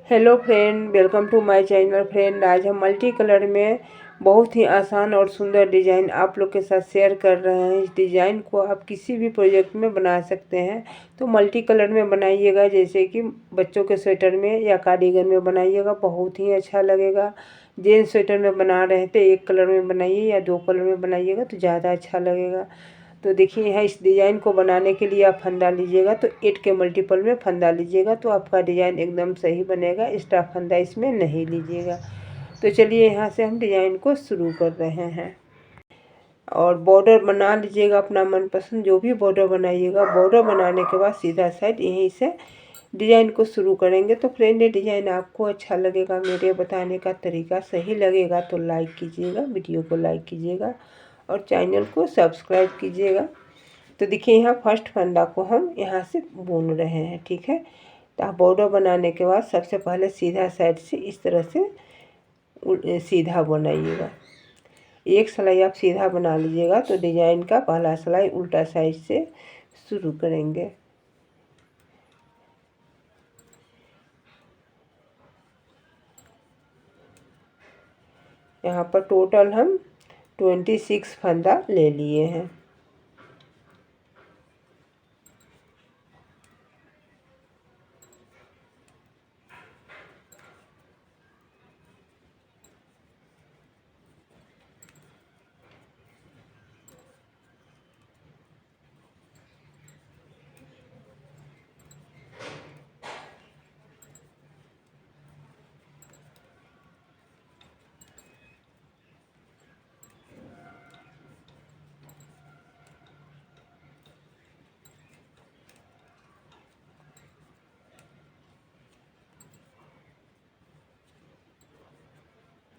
Hello friend, welcome to my channel. Friend, आज हम multi colour में बहुत ही आसान और सुंदर डिज़ाइन आप लोग के साथ शेयर कर रहे हैं। इस डिज़ाइन को आप किसी भी प्रोजेक्ट में बना सकते हैं। तो मल्टी कलर में बनाइएगा, जैसे कि बच्चों के स्वेटर में या कार्डिगन में बनाइएगा, बहुत ही अच्छा लगेगा। जेंट्स स्वेटर में बना रहे थे, एक कलर में बनाइए या दो कलर में बनाइएगा तो ज़्यादा अच्छा लगेगा। तो देखिए, यहाँ इस डिज़ाइन को बनाने के लिए आप फंदा लीजिएगा, तो 8 के मल्टीपल में फंदा लीजिएगा तो आपका डिज़ाइन एकदम सही बनेगा। एक्स्ट्रा फंदा इसमें नहीं लीजिएगा। तो चलिए, यहाँ से हम डिज़ाइन को शुरू कर रहे हैं। और बॉर्डर बना लीजिएगा अपना मनपसंद, जो भी बॉर्डर बनाइएगा। बॉर्डर बनाने के बाद सीधा साइड यहीं से डिज़ाइन को शुरू करेंगे। तो फ्रेंड, ये डिज़ाइन आपको अच्छा लगेगा, मेरे बताने का तरीका सही लगेगा तो लाइक कीजिएगा, वीडियो को लाइक कीजिएगा और चैनल को सब्सक्राइब कीजिएगा। तो देखिए, यहाँ फर्स्ट फंदा को हम यहाँ से बुन रहे हैं, ठीक है। तो आप बॉर्डर बनाने के बाद सबसे पहले सीधा साइड से इस तरह से सीधा बनाइएगा। एक सिलाई आप सीधा बना लीजिएगा तो डिज़ाइन का पहला सिलाई उल्टा साइड से शुरू करेंगे। यहाँ पर टोटल हम 26 फंदा ले लिए हैं।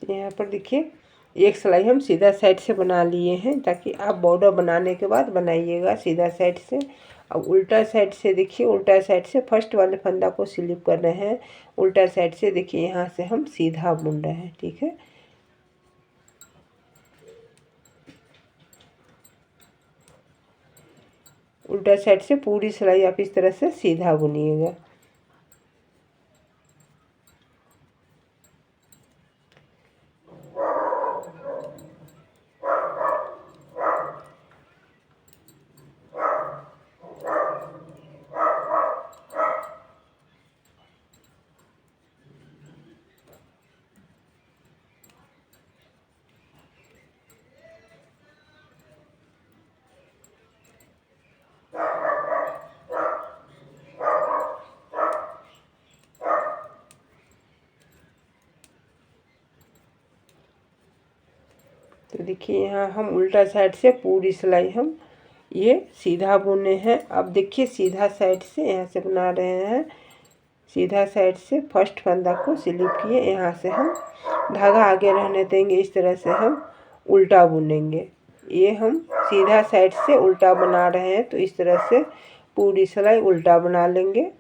यहाँ पर देखिए, एक सिलाई हम सीधा साइड से बना लिए हैं, ताकि आप बॉर्डर बनाने के बाद बनाइएगा सीधा साइड से। अब उल्टा साइड से देखिए, उल्टा साइड से फर्स्ट वाले फंदा को स्लिप कर रहे हैं। उल्टा साइड से देखिए, यहाँ से हम सीधा बुन रहे हैं, ठीक है। उल्टा साइड से पूरी सिलाई आप इस तरह से सीधा बुनिएगा। तो देखिए, यहाँ हम उल्टा साइड से पूरी सिलाई हम ये सीधा बुने हैं। अब देखिए, सीधा साइड से यहाँ से बना रहे हैं। सीधा साइड से फर्स्ट फंदा को स्लिप किए, यहाँ से हम धागा आगे रहने देंगे। इस तरह से हम उल्टा बुनेंगे। ये हम सीधा साइड से उल्टा बना रहे हैं, तो इस तरह से पूरी सिलाई उल्टा बना लेंगे।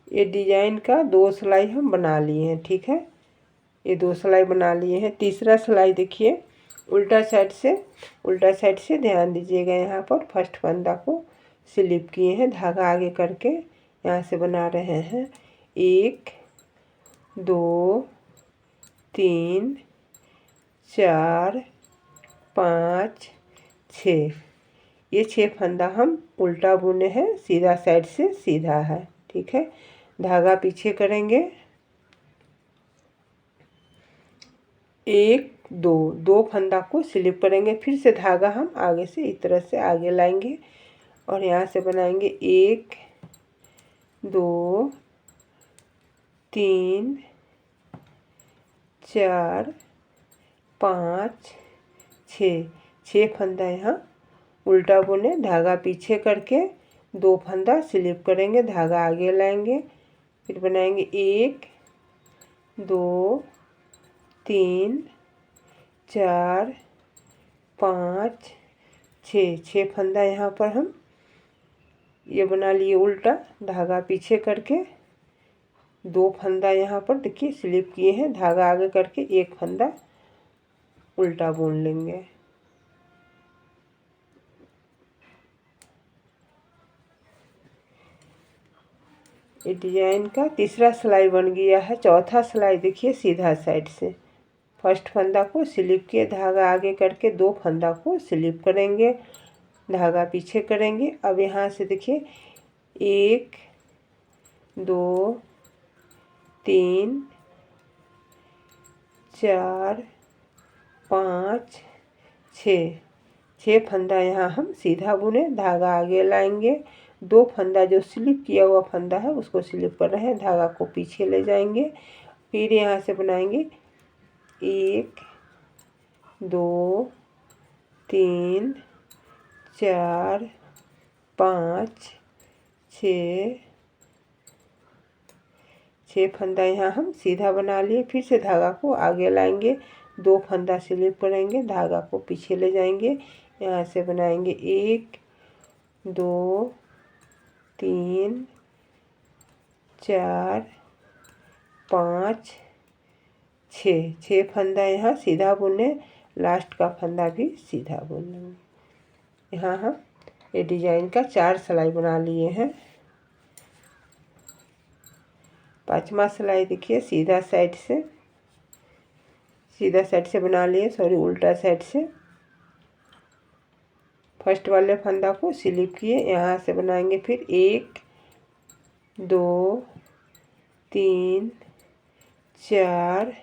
ये डिजाइन का 2 सिलाई हम बना लिए हैं, ठीक है। ये 2 सिलाई बना लिए हैं। तीसरा सिलाई देखिए, उल्टा साइड से ध्यान दीजिएगा। यहाँ पर फर्स्ट फंदा को स्लिप किए हैं, धागा आगे करके यहाँ से बना रहे हैं। 1 2 3 4 5 6, ये 6 फंदा हम उल्टा बुने हैं। सीधा साइड से सीधा है, ठीक है। धागा पीछे करेंगे। 1 2 2 फंदा को स्लिप करेंगे, फिर से धागा हम आगे से इस तरह से आगे लाएंगे और यहाँ से बनाएंगे 1 2 3 4 5 6। 6 फंदा यहाँ उल्टा बुने, धागा पीछे करके 2 फंदा स्लिप करेंगे, धागा आगे लाएंगे, फिर बनाएंगे 1 2 3 4 5 6 फंदा यहाँ पर हम ये बना लिए उल्टा, धागा पीछे करके 2 फंदा यहाँ पर देखिए स्लिप किए हैं, धागा आगे करके 1 फंदा उल्टा बुन लेंगे। ये डिजाइन का तीसरा सिलाई बन गया है। चौथा सिलाई देखिए सीधा साइड से फर्स्ट फंदा को स्लिप किए, धागा आगे करके 2 फंदा को स्लिप करेंगे, धागा पीछे करेंगे। अब यहाँ से देखिए 1 2 3 4 5 6 फंदा यहाँ हम सीधा बुने, धागा आगे लाएंगे, 2 फंदा जो स्लिप किया हुआ फंदा है उसको स्लिप कर रहे हैं, धागा को पीछे ले जाएंगे। फिर यहाँ से बनाएंगे 1 2 3 4 5 6 फंदा यहाँ हम सीधा बना लिए। फिर से धागा को आगे लाएंगे, 2 फंदा स्लिप करेंगे, धागा को पीछे ले जाएंगे। यहाँ से बनाएंगे 1 2 3 4 5 6 फंदा यहाँ सीधा बुने, लास्ट का फंदा भी सीधा बुन लेंगे। यहाँ हम ये डिजाइन का 4 सिलाई बना लिए हैं। 5वां सिलाई देखिए सीधा साइड से बना लिए, सॉरी उल्टा साइड से। फर्स्ट वाले फंदा को स्लिप किए, यहाँ से बनाएंगे फिर 1 2 3 4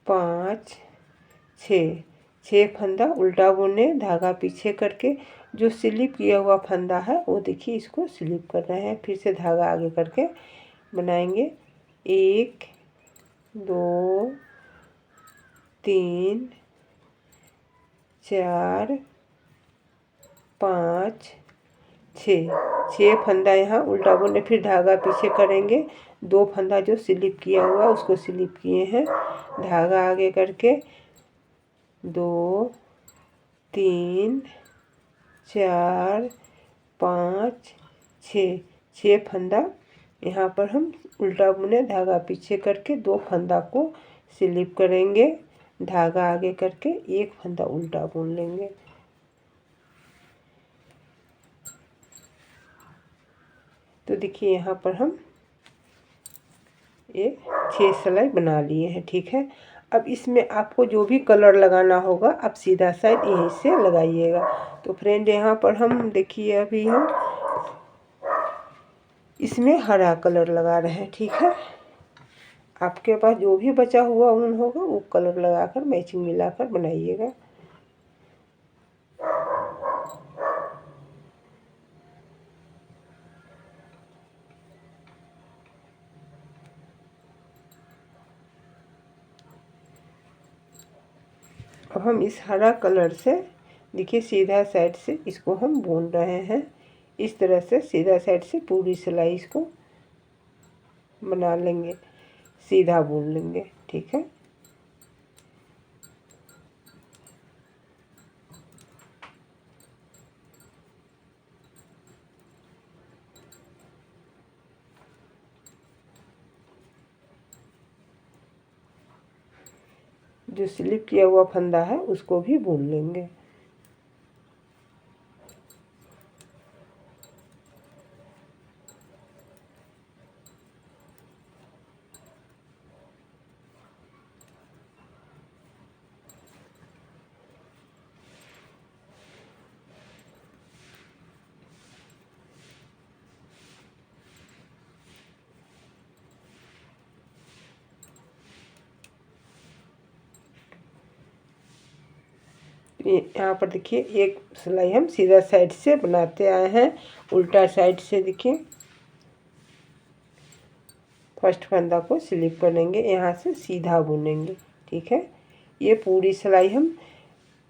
5 6 फंदा उल्टा बुने, धागा पीछे करके जो स्लिप किया हुआ फंदा है वो देखिए इसको स्लिप कर रहे हैं। फिर से धागा आगे करके बनाएंगे 1 2 3 4 5 6 फंदा यहाँ उल्टा बुने, फिर धागा पीछे करेंगे, 2 फंदा जो स्लिप किया हुआ उसको स्लिप किए हैं, धागा आगे करके 2 3 4 5 6 फंदा यहाँ पर हम उल्टा बुने, धागा पीछे करके 2 फंदा को स्लिप करेंगे, धागा आगे करके 1 फंदा उल्टा बुन लेंगे। तो देखिए यहाँ पर हम ये 6 सिलाई बना लिए हैं, ठीक है। अब इसमें आपको जो भी कलर लगाना होगा आप सीधा साइड यहीं से लगाइएगा। तो फ्रेंड यहाँ पर हम देखिए अभी हम इसमें हरा कलर लगा रहे हैं, ठीक है। आपके पास जो भी बचा हुआ ऊन होगा वो कलर लगाकर मैचिंग मिलाकर बनाइएगा। अब हम इस हरा कलर से देखिए सीधा साइड से इसको हम बुन रहे हैं, इस तरह से सीधा साइड से पूरी सिलाई इसको बना लेंगे, सीधा बुन लेंगे, ठीक है। जो स्लिप किया हुआ फंदा है उसको भी बुन लेंगे। यहाँ पर देखिए एक सिलाई हम सीधा साइड से बनाते आए हैं, उल्टा साइड से देखिए फर्स्ट फंदा को स्लिप करेंगे, यहाँ से सीधा बुनेंगे, ठीक है। ये पूरी सिलाई हम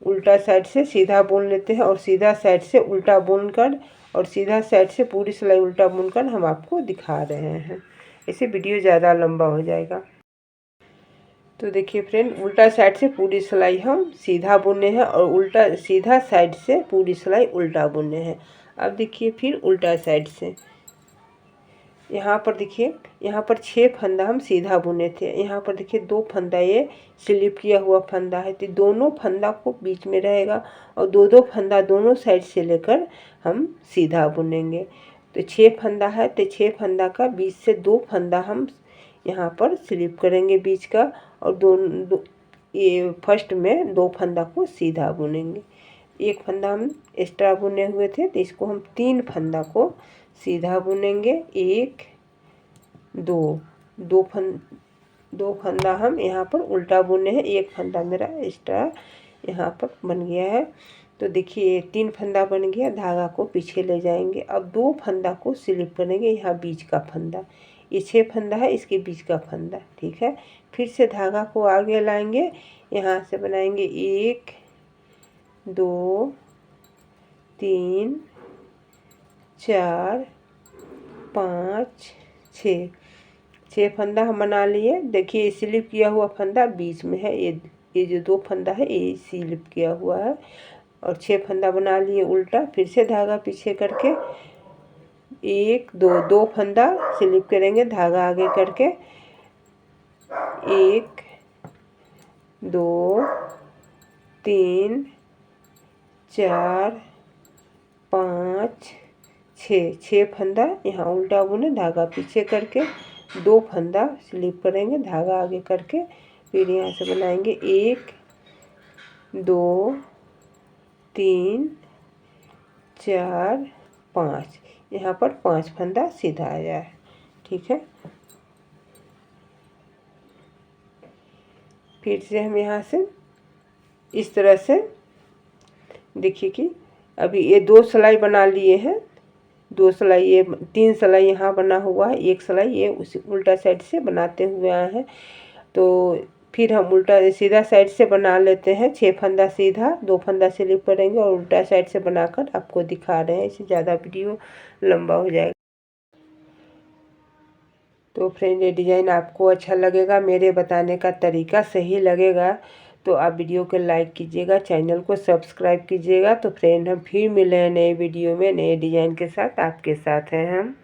उल्टा साइड से सीधा बुन लेते हैं और सीधा साइड से उल्टा बुनकर और सीधा साइड से पूरी सिलाई उल्टा बुनकर हम आपको दिखा रहे हैं। ऐसे वीडियो ज़्यादा लंबा हो जाएगा। तो देखिए फ्रेंड, उल्टा साइड से पूरी सिलाई हम सीधा बुने हैं और उल्टा सीधा साइड से पूरी सिलाई उल्टा बुने हैं। अब देखिए फिर उल्टा साइड से यहाँ पर देखिए, यहाँ पर 6 फंदा हम सीधा बुने थे। यहाँ पर देखिए 2 फंदा ये स्लिप किया हुआ फंदा है, तो दोनों फंदा को बीच में रहेगा और 2-2 फंदा दोनों साइड से लेकर हम सीधा बुनेंगे। तो 6 फंदा है, तो 6 फंदा का बीच से 2 फंदा हम यहाँ पर स्लिप करेंगे बीच का और ये फर्स्ट में 2 फंदा को सीधा बुनेंगे। एक फंदा हम एक्स्ट्रा बुने हुए थे, तो इसको हम 3 फंदा को सीधा बुनेंगे। 1 2 2 फंदा हम यहाँ पर उल्टा बुने हैं, एक फंदा मेरा एक्स्ट्रा यहाँ पर बन गया है। तो देखिए 3 फंदा बन गया, धागा को पीछे ले जाएंगे। अब 2 फंदा को स्लिप करेंगे, यहाँ बीच का फंदा, ये 6 फंदा है, इसके बीच का फंदा, ठीक है। फिर से धागा को आगे लाएंगे, यहाँ से बनाएंगे 1 2 3 4 5 6 फंदा हम बना लिए। देखिए स्लिप किया हुआ फंदा बीच में है, ये जो 2 फंदा है ये स्लिप किया हुआ है और 6 फंदा बना लिए उल्टा। फिर से धागा पीछे करके 1 2 फंदा स्लिप करेंगे, धागा आगे करके 1 2 3 4 5 6 फंदा यहाँ उल्टा बुने, धागा पीछे करके 2 फंदा स्लिप करेंगे, धागा आगे करके फिर यहाँ से बनाएंगे 1 2 3 4 5, यहाँ पर 5 फंदा सीधा आया है, ठीक है। फिर से हम यहाँ से इस तरह से देखिए कि अभी ये 2 सिलाई बना लिए हैं, 2 सिलाई, ये 3 सिलाई यहाँ बना हुआ है, 1 सिलाई ये उसी उल्टा साइड से बनाते हुए आए हैं। तो फिर हम उल्टा सीधा साइड से बना लेते हैं, 6 फंदा सीधा, 2 फंदा स्लिप करेंगे और उल्टा साइड से बनाकर आपको दिखा रहे हैं, इससे ज़्यादा वीडियो लंबा हो जाएगा। तो फ्रेंड ये डिज़ाइन आपको अच्छा लगेगा, मेरे बताने का तरीका सही लगेगा तो आप वीडियो को लाइक कीजिएगा, चैनल को सब्सक्राइब कीजिएगा। तो फ्रेंड हम फिर मिले हैं नए वीडियो में नए डिज़ाइन के साथ, आपके साथ हैं हम।